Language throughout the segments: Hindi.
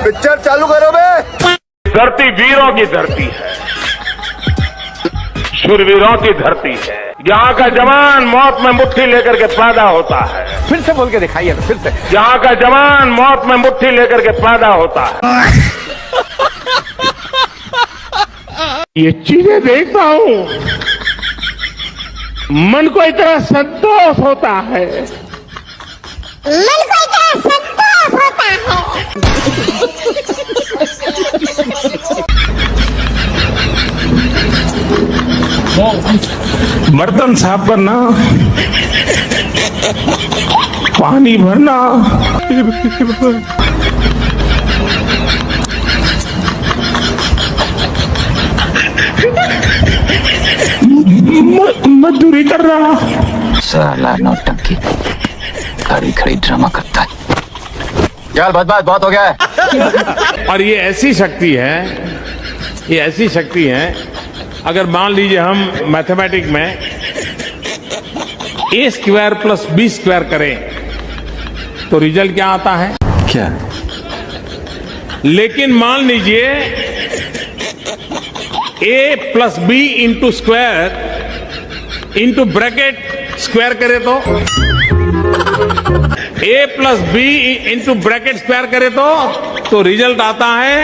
पिक्चर चालू करो बे। धरती वीरों की धरती है, शूरवीरों की धरती है। यहाँ का जवान मौत में मुट्ठी लेकर के पैदा होता है। फिर से बोल के दिखाइए, फिर से। यहाँ का जवान मौत में मुट्ठी लेकर के पैदा होता है। ये चीजें देखता हूँ, मन को इतना संतोष होता है, मन को इतना संतोष होता है। बर्तन साफ करना, पानी भरना, मजदूरी कर रहा। साला नौटंकी खड़ी खड़ी ड्रामा करता है। यार बहुत हो गया है। और ये ऐसी शक्ति है, ये ऐसी शक्ति है, अगर मान लीजिए हम मैथमेटिक में a square plus b square करें तो रिजल्ट क्या आता है? क्या? लेकिन मान लीजिए a plus b into square into bracket square करे तो a plus b into bracket square करे तो रिजल्ट आता है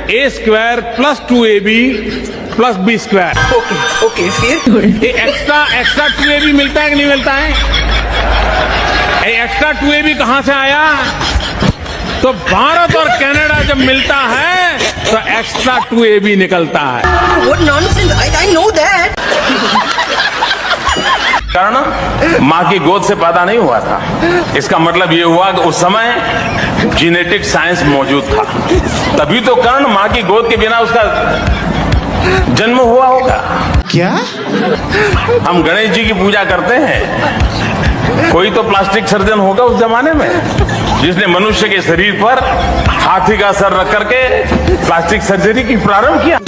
a square plus 2ab plus B square. Okay फिर ये एक्स्ट्रा 2ab मिलता है कि नहीं मिलता है? ये एक्स्ट्रा 2ab कहां से आया? तो भारत और कनाडा जब मिलता है तो एक्स्ट्रा 2ab निकलता है। What nonsense, I know that. Karna मां की गोद से पैदा नहीं हुआ था, इसका मतलब ये हुआ कि उस समय जेनेटिक साइंस मौजूद था, तभी तो कर्ण मां की गोद के बिना उसका जन्म हुआ होगा। क्या? हम गणेश जी की पूजा करते हैं, कोई तो प्लास्टिक सर्जन होगा उस जमाने में जिसने मनुष्य के शरीर पर हाथी का सर रख करके प्लास्टिक सर्जरी की प्रारंभ किया।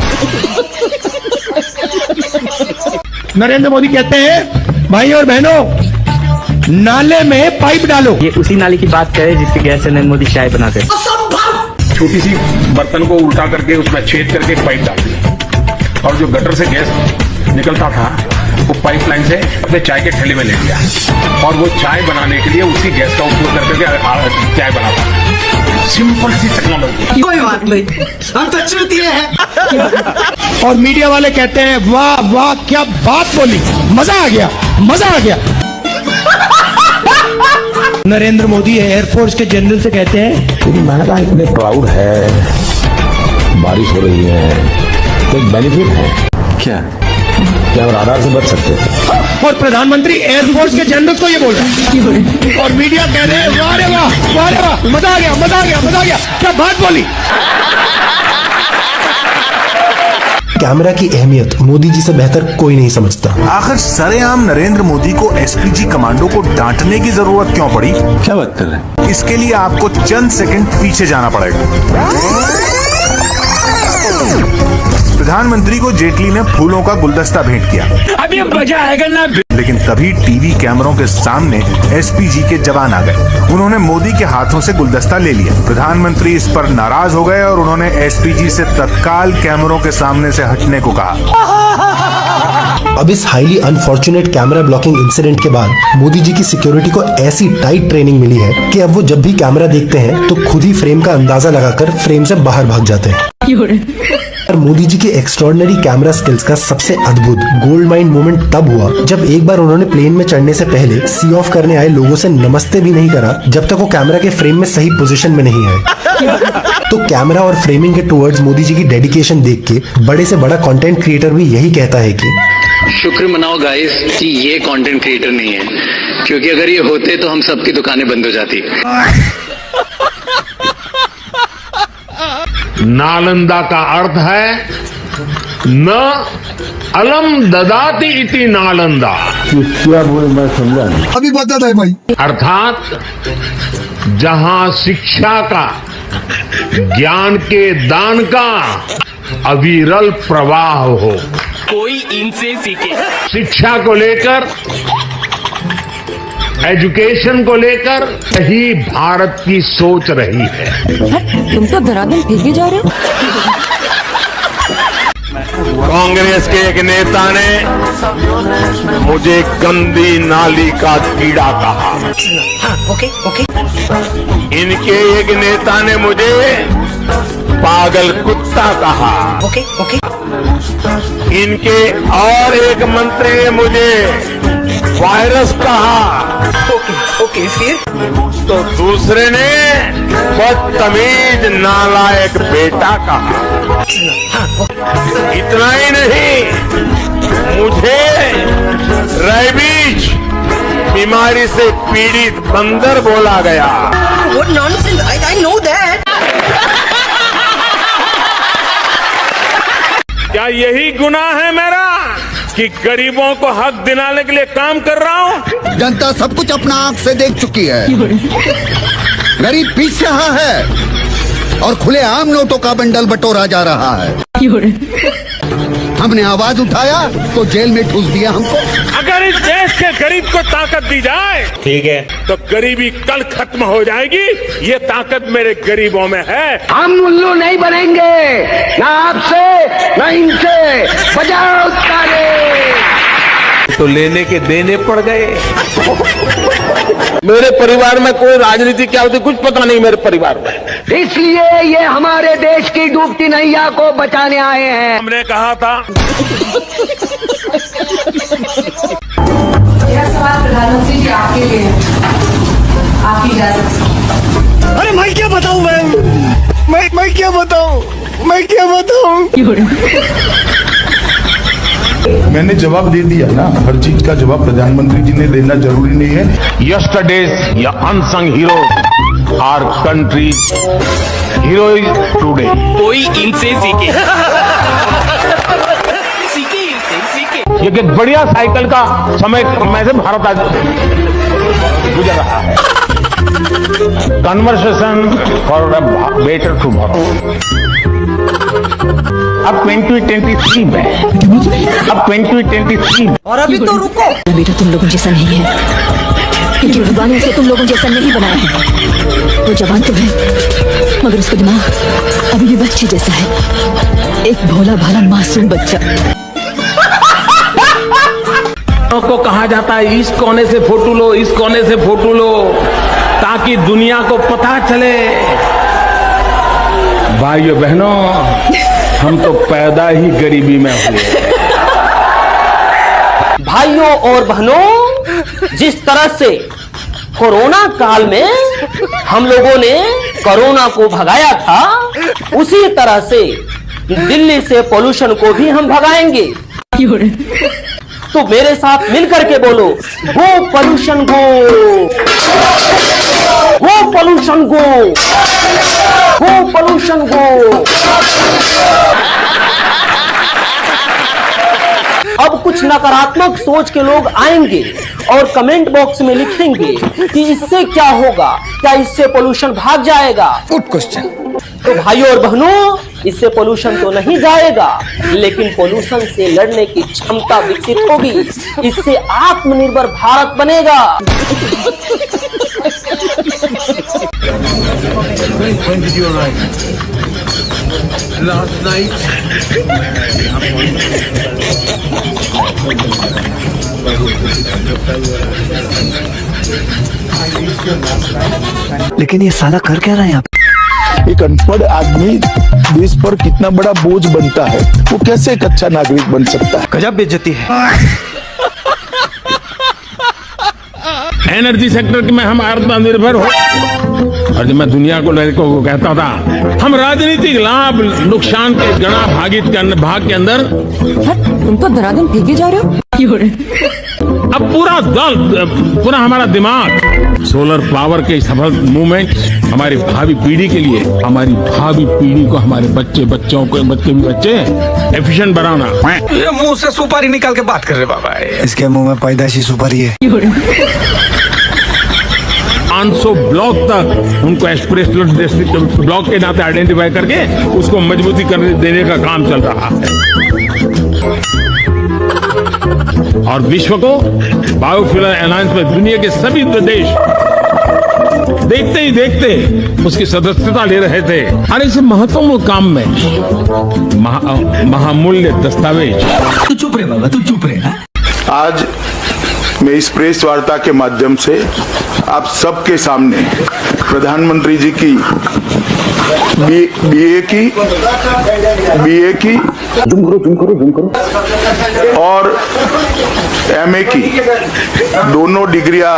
नरेंद्र मोदी कहते हैं, भाई और बहनों, नाले में पाइप डालो। ये उसी नाले की बात करे जिसके गैस से नरेंद्र मोदी चाय बनाते हैं। छोटी सी बर्तन को उल्टा करके उसमें छेद करके एक पाइप डाल दिया और जो गटर से गैस निकलता था वो पाइपलाइन से अपने चाय के ठेले में ले लिया और वो चाय बनाने के लिए उसी गैस का उपयोग करके चाय बनाता। सिंपल सी टेक्नोलॉजी। कोई बात नहीं, हम तो चूतिए हैं। और मीडिया वाले कहते हैं, वाह वाह क्या बात बोली, मजा आ गया, मजा आ गया। नरेंद्र मोदी एयरफोर्स के जनरल से कहते हैं, मैंने इतने प्राउड है, बारिश हो रही है, कोई बेनिफिट है क्या? क्या हम राडार से बच सकते हैं? और प्रधानमंत्री एयरफोर्स के जनरल को ये बोल रहे हैं और मीडिया कह रहे हैं, वाह रे वाह, वाह रे वाह, मजा आ गया, मजा आ गया, मजा आ गया, क्या बात बोली। कैमरा की अहमियत मोदी जी से बेहतर कोई नहीं समझता। आखिर सरेआम नरेंद्र मोदी को एसपीजी कमांडो को डांटने की जरूरत क्यों पड़ी? क्या बात कर रहे हैं? इसके लिए आपको चंद सेकंड पीछे जाना पड़ेगा। प्रधानमंत्री को जेटली ने फूलों का गुलदस्ता भेंट किया। अभी मजा आएगा ना। लेकिन तभी टीवी कैमरों के सामने एसपीजी के जवान आ गए। उन्होंने मोदी के हाथों से गुलदस्ता ले लिया। प्रधानमंत्री इस पर नाराज हो गए और उन्होंने एसपीजी से तत्काल कैमरों के सामने से हटने को कहा। अब इस highly unfortunate camera blocking incident के बाद मोदी जी की सिक्योरिटी को ऐसी टाइट ट्रेनिंग मिली है कि अब वो जब भी कैमरा देखते हैं तो खुद ही फ्रेम का अंदाजा लगाकर फ्रेम से बाहर भाग जाते हैं। मोदी जी के एक्स्ट्रॉर्डिनरी कैमरा स्किल्स का सबसे अद्भुत गोल्ड माइन मोमेंट तब हुआ जब एक बार उन्होंने प्लेन में चढ़ने से पहले सी ऑफ करने आए लोगों से नमस्ते भी नहीं करा जब तक वो कैमरा के फ्रेम में सही पोजीशन में नहीं आए। तो कैमरा और फ्रेमिंग के टुवर्ड्स मोदी जी की डेडिकेशन देख के बड़े से बड़ा कंटेंट क्रिएटर भी यही कहता है कि शुक्र मनाओ गाइस कि ये कंटेंट क्रिएटर नहीं है, क्योंकि अगर ये होते तो हम सबकी दुकानें बंद हो जाती। नालंदा का अर्थ है न अलम ददाति इति नालंदा। क्या बोले मैं समझा नहीं। अभी बता दे भाई। अर्थात जहां शिक्षा का, ज्ञान के दान का अविरल प्रवाह हो, कोई इनसे सीखे। शिक्षा को लेकर एजुकेशन को लेकर यही भारत की सोच रही है। तुम तो धराधम फेंके जा रहे हो। कांग्रेस के एक नेता ने मुझे गंदी नाली का कीड़ा कहा। इनके एक नेता ने मुझे पागल कुत्ता कहा। इनके और एक मंत्री ने मुझे वायरस कहा। फिर तो दूसरे ने बदतमीज नालायक बेटा कहा। इतना ही नहीं, मुझे रेबीज बीमारी से पीड़ित बंदर बोला गया। What nonsense! I know that. क्या यही गुनाह है मेरा कि गरीबों को हक दिलाने के लिए काम कर रहा हूँ? जनता सब कुछ अपना आंख से देख चुकी है। गरीब पीछ रहा है और खुले आम नोटों का बंडल बटोरा जा रहा है। हमने आवाज उठाया तो जेल में ठूस दिया हमको। अगर इस देश के गरीब को ताकत दी जाए, ठीक है, तो गरीबी कल खत्म हो जाएगी। ये ताकत मेरे गरीबों में है। हम उल्लू नहीं बनेंगे, ना आपसे ना इनसे। बजाओ ताली। तो लेने के देने पड़ गए। मेरे परिवार में कोई राजनीति क्या होती कुछ पता नहीं मेरे परिवार में। इसलिए ये हमारे देश की डूबती नैया को बचाने आए हैं। हमने कहा था। मेरा सवाल प्रधानमंत्री जी आपके लिए है, आपकी इजाजत से। अरे मैं क्या बताऊं, मैं क्या बताऊं। मैंने जवाब दे दिया ना, हर चीज का जवाब प्रधानमंत्री जी ने देना जरूरी नहीं है। यस्टरडेज या unsung hero are country heroes today. कोई इनसे सीखे। ये एक बढ़िया साइकिल का समय में से भारत आज गुजर रहा है। Conversation for a better tomorrow. अब 2023 में, अब 2023 और अभी तो रुको। बेटा तुम लोगों जैसा नहीं है, क्योंकि भगवान ने उसे तुम लोगों जैसा नहीं बनाया है। वो जवान तो है, मगर उसका दिमाग अभी भी बच्चे जैसा है, एक भोला भाला मासूम बच्चा। को कहा जाता है इस कोने से फोटो लो, इस कोने से फोटो लो, ताकि दुनिया को पता चले। भाइयों बहनों, हम तो पैदा ही गरीबी में हुए। भाइयों और बहनों, जिस तरह से कोरोना काल में हम लोगों ने कोरोना को भगाया था, उसी तरह से दिल्ली से पोल्यूशन को भी हम भगाएंगे। तो मेरे साथ मिलकर के बोलो, गो पोल्यूशन गो, गो पोल्यूशन गो, गो पोल्यूशन गो। अब कुछ नकारात्मक सोच के लोग आएंगे और कमेंट बॉक्स में लिखेंगे कि इससे क्या होगा, क्या इससे पोल्यूशन भाग जाएगा? Good question. तो भाइयों और बहनों, इससे पोल्यूशन तो नहीं जाएगा, लेकिन पोल्यूशन से लड़ने की क्षमता विकसित होगी। इससे आत्मनिर्भर भारत बनेगा। लेकिन ये साला कर क्या रहा है यहाँ पे? एक अनपढ़ आदमी देश पर कितना बड़ा बोझ बनता है, वो कैसे एक अच्छा नागरिक बन सकता है? गजब बेइज्जती है। एनर्जी सेक्टर में हम आत्मनिर्भर हो, और जब मैं दुनिया को लड़कों को कहता था हम राजनीतिक लाभ नुकसान के गणा भाग के अंदर, तुम तो धराधम फेंके जा रहे हो। अब पूरा हमारा दिमाग सोलर पावर के सफल मूवमेंट हमारी भावी पीढ़ी के लिए, हमारी भावी पीढ़ी को, हमारे बच्चों को, बच्चे एफिशिएंट बनाना। ये मुंह से सुपारी निकाल के बात कर रहे बाबा। इसके मुंह में पैदाइशी सुपारी है। 500 ब्लॉक तक उनको एक्सप्रेशनल डिस्ट्रिक्ट ब्लॉक के नाते आइडेंटिफाई करके उसको मजबूती करने देने का काम चल रहा है। और विश्व को बायोफ्यूल अलायंस में दुनिया के सभी देश देखते ही देखते उसकी सदस्यता ले रहे थे। और इस महत्वपूर्ण काम में महामूल्य दस्तावेज। तू चुप रहे बाबा, तू चुप रहे। आज मैं इस प्रेस वार्ता के माध्यम से आप सबके सामने प्रधानमंत्री जी की बीए की और एमए की दोनों डिग्रियां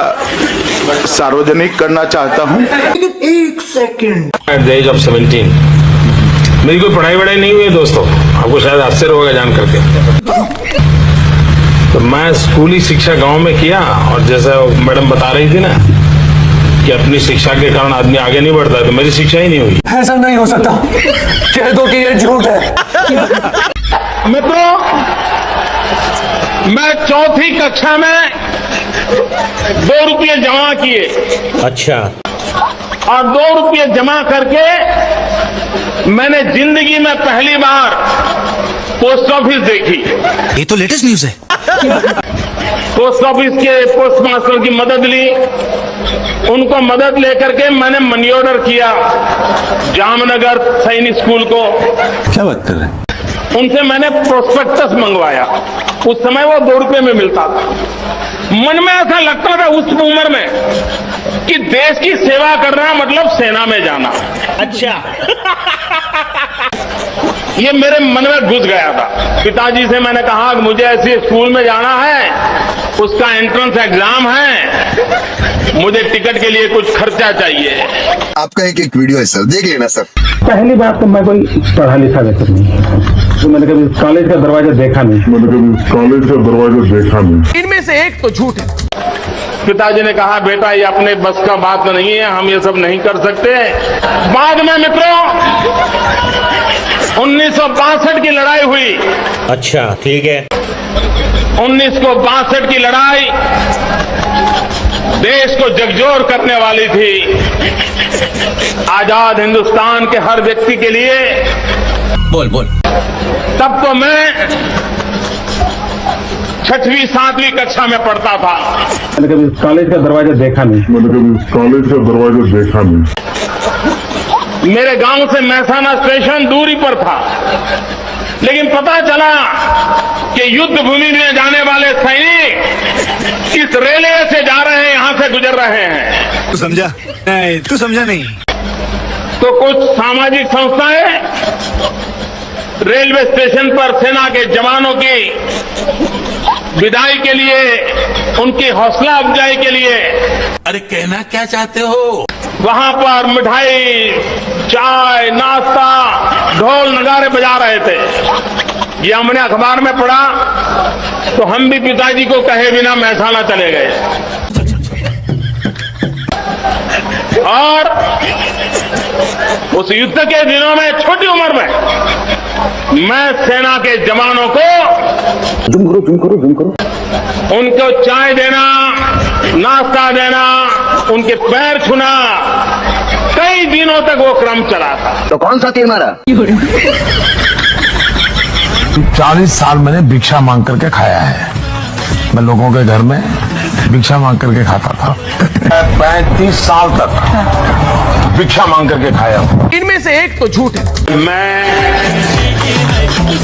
सार्वजनिक करना चाहता हूं। एक second. At the age of 17 मेरी कोई पढ़ाई वढ़ाई नहीं हुई है दोस्तों, आपको शायद आश्चर्य होगा जान करके। तो मैं स्कूली शिक्षा गांव में किया, और जैसा मैडम बता रही थी ना कि अपनी शिक्षा के कारण आदमी आगे नहीं बढ़ता, तो मेरी शिक्षा ही नहीं हुई। ऐसा नहीं हो सकता, कह दो कि ये झूठ है। मित्रों, मैं चौथी कक्षा में 2 रुपये जमा किए। अच्छा। और 2 रुपये जमा करके मैंने जिंदगी में पहली बार पोस्ट ऑफिस देखी। ये तो लेटेस्ट न्यूज है। पोस्ट ऑफिस के पोस्ट मास्टर की मदद ली, उनको मदद लेकर के मैंने मनी ऑर्डर किया जामनगर सैनिक स्कूल को। क्या बात कर रहे हैं? उनसे मैंने प्रोस्पेक्टस मंगवाया, उस समय वो 2 रुपये में मिलता था। मन में ऐसा लगता था उस उम्र में कि देश की सेवा करना मतलब सेना में जाना। अच्छा। ये मेरे मन में घुस गया था। पिताजी से मैंने कहा कि मुझे ऐसे स्कूल में जाना है, उसका एंट्रेंस एग्जाम है, मुझे टिकट के लिए कुछ खर्चा चाहिए। आपका एक वीडियो है सर, देख लेना सर। पहली बात तो मैं कोई पढ़ा लिखा व्यक्ति नहीं, तो मैंने कभी कॉलेज का दरवाजा देखा नहीं। इनमें से एक तो झूठ है। पिताजी ने कहा बेटा ये अपने बस का बात नहीं है, हम ये सब नहीं कर सकते। बाद में मित्रों 1962 की लड़ाई हुई। अच्छा, ठीक है। 1962 की लड़ाई देश को झकझोर करने वाली थी। आजाद हिंदुस्तान के हर व्यक्ति के लिए। बोल बोल। तब तो मैं 6वीं 7वीं कक्षा में पढ़ता था। मैंने कभी कॉलेज का दरवाजा देखा नहीं। मेरे गांव से महसाना स्टेशन दूरी पर था, लेकिन पता चला कि युद्ध भूमि में जाने वाले सैनिक इस रेलवे से जा रहे हैं, यहां से गुजर रहे हैं। तू समझा? नहीं, तू समझा नहीं। तो कुछ सामाजिक संस्थाएं रेलवे स्टेशन पर सेना के जवानों की विदाई के लिए, उनकी हौसला अफजाई के लिए, अरे कहना क्या चाहते हो? वहां पर मिठाई, चाय, नाश्ता, ढोल नगारे बजा रहे थे। ये हमने अखबार में पढ़ा, तो हम भी पिताजी को कहे बिना महसाना चले गए। और उस युद्ध के दिनों में छोटी उम्र में मैं सेना के जवानों को उनको चाय देना, नाश्ता देना, उनके पैर छूना, कई दिनों तक वो क्रम चला था। तो कौन सा तीर मारा? 40 साल मैंने भिक्षा मांग करके खाया है। मैं लोगों के घर में भिक्षा मांग करके खाता था। 35 साल तक भिक्षा मांग करके खाया हूं। इनमें से एक तो झूठ है। मैं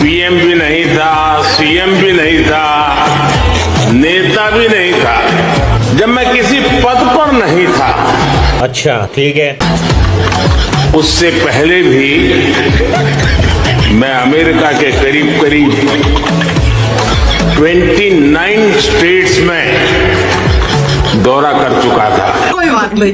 पीएम भी नहीं था, सीएम भी नहीं था, नेता भी नहीं था, जब मैं किसी पद पर नहीं था। अच्छा, ठीक है। उससे पहले भी मैं अमेरिका के करीब करीब 29 स्टेट्स में दौरा कर चुका था। कोई बात नहीं,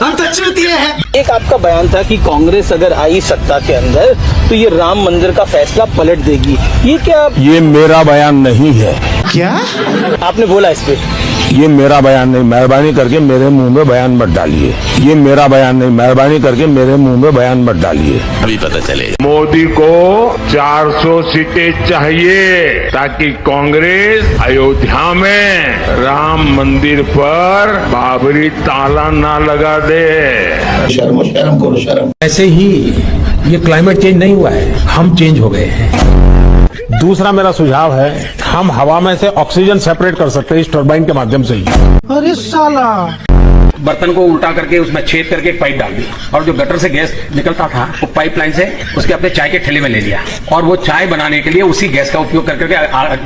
हम तो चूतिए हैं। एक आपका बयान था कि कांग्रेस अगर आई सत्ता के अंदर तो ये राम मंदिर का फैसला पलट देगी। ये क्या? ये मेरा बयान नहीं है। क्या आपने बोला इस पे? ये मेरा बयान नहीं, मेहरबानी करके मेरे मुंह में बयान मत डालिए। ये मेरा बयान नहीं, मेहरबानी करके मेरे मुंह में बयान मत डालिए। अभी पता चले। मोदी को 400 सीटें चाहिए ताकि कांग्रेस अयोध्या में राम मंदिर पर बाबरी ताला ना लगा दे। शर्म करो, शर्म। ऐसे ही ये क्लाइमेट चेंज नहीं हुआ है, हम चेंज हो गए हैं। दूसरा मेरा सुझाव है, हम हवा में से ऑक्सीजन सेपरेट कर सकते हैं इस टरबाइन के माध्यम से ही। अरे साला, बर्तन को उल्टा करके उसमें छेद करके एक पाइप डाल दिया और जो गटर से गैस निकलता था वो पाइपलाइन से उसके अपने चाय के ठेले में ले लिया और वो चाय बनाने के लिए उसी गैस का उपयोग करके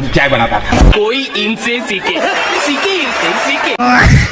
चाय बनाता था। कोई इनसे सीखे, सीखे इनसे सीखे।